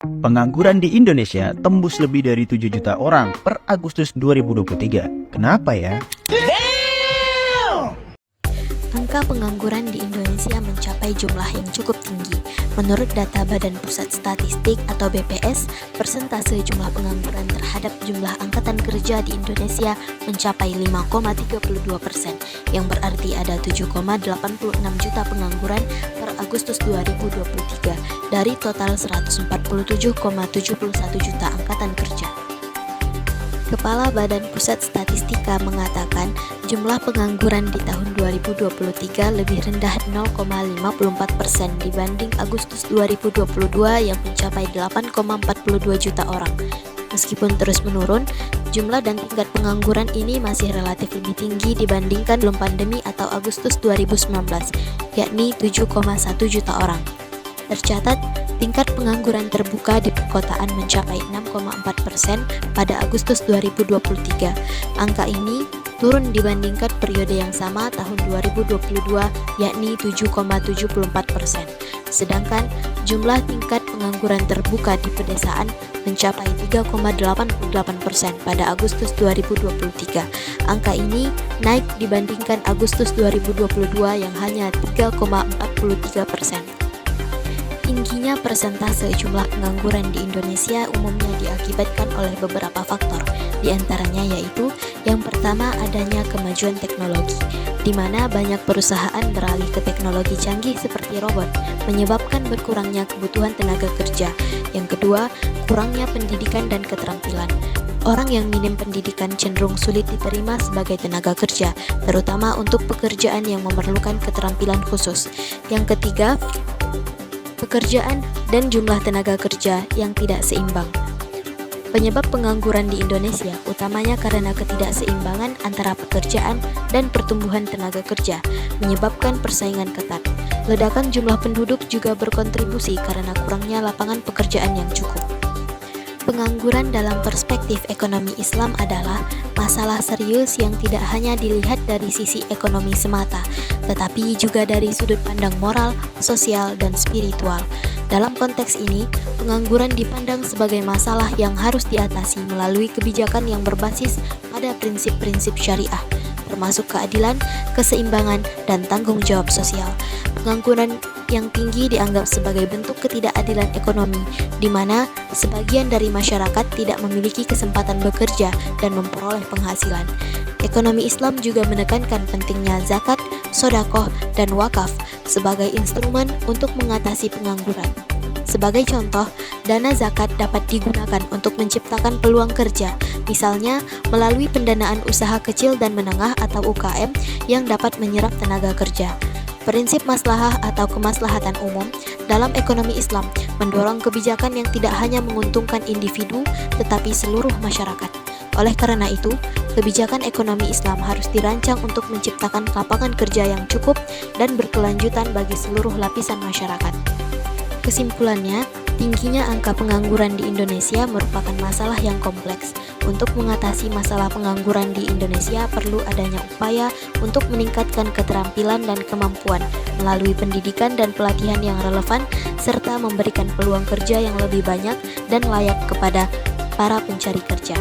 Pengangguran di Indonesia tembus lebih dari 7 juta orang per Agustus 2023. Kenapa ya? Angka pengangguran di Indonesia mencapai jumlah yang cukup tinggi. Menurut data Badan Pusat Statistik atau BPS, persentase jumlah pengangguran terhadap jumlah angkatan kerja di Indonesia mencapai 5,32%, yang berarti ada 7,86 juta pengangguran per Agustus 2023 dari total 147,71 juta angkatan kerja. Kepala Badan Pusat Statistika mengatakan jumlah pengangguran di tahun 2023 lebih rendah 0,54% dibanding Agustus 2022 yang mencapai 8,42 juta orang. Meskipun terus menurun, jumlah dan tingkat pengangguran ini masih relatif lebih tinggi dibandingkan sebelum pandemi atau Agustus 2019, yakni 7,1 juta orang. Tercatat, tingkat pengangguran terbuka di perkotaan mencapai 6,4% pada Agustus 2023. Angka ini turun dibandingkan periode yang sama tahun 2022, yakni 7,74%. Sedangkan jumlah tingkat pengangguran terbuka di pedesaan mencapai 3,88% pada Agustus 2023. Angka ini naik dibandingkan Agustus 2022 yang hanya 3,43%. Tingginya persentase jumlah pengangguran di Indonesia umumnya diakibatkan oleh beberapa faktor, di antaranya yaitu yang pertama adanya kemajuan teknologi, di mana banyak perusahaan beralih ke teknologi canggih seperti robot, menyebabkan berkurangnya kebutuhan tenaga kerja. Yang kedua, kurangnya pendidikan dan keterampilan. Orang yang minim pendidikan cenderung sulit diterima sebagai tenaga kerja, terutama untuk pekerjaan yang memerlukan keterampilan khusus. Yang ketiga, pekerjaan dan jumlah tenaga kerja yang tidak seimbang. Penyebab pengangguran di Indonesia utamanya karena ketidakseimbangan antara pekerjaan dan pertumbuhan tenaga kerja, menyebabkan persaingan ketat. Ledakan jumlah penduduk juga berkontribusi karena kurangnya lapangan pekerjaan yang cukup. Pengangguran dalam perspektif ekonomi Islam adalah masalah serius yang tidak hanya dilihat dari sisi ekonomi semata, tetapi juga dari sudut pandang moral, sosial, dan spiritual. Dalam konteks ini, pengangguran dipandang sebagai masalah yang harus diatasi melalui kebijakan yang berbasis pada prinsip-prinsip syariah, termasuk keadilan, keseimbangan, dan tanggung jawab sosial. Pengangguran yang tinggi dianggap sebagai bentuk ketidakadilan ekonomi, di mana sebagian dari masyarakat tidak memiliki kesempatan bekerja dan memperoleh penghasilan. Ekonomi Islam juga menekankan pentingnya zakat, sedekah, dan wakaf sebagai instrumen untuk mengatasi pengangguran. Sebagai contoh, dana zakat dapat digunakan untuk menciptakan peluang kerja, misalnya melalui pendanaan usaha kecil dan menengah atau UKM yang dapat menyerap tenaga kerja. Prinsip maslahah atau kemaslahatan umum dalam ekonomi Islam mendorong kebijakan yang tidak hanya menguntungkan individu tetapi seluruh masyarakat. Oleh karena itu, kebijakan ekonomi Islam harus dirancang untuk menciptakan lapangan kerja yang cukup dan berkelanjutan bagi seluruh lapisan masyarakat. Kesimpulannya, tingginya angka pengangguran di Indonesia merupakan masalah yang kompleks. Untuk mengatasi masalah pengangguran di Indonesia perlu adanya upaya untuk meningkatkan keterampilan dan kemampuan melalui pendidikan dan pelatihan yang relevan serta memberikan peluang kerja yang lebih banyak dan layak kepada para pencari kerja.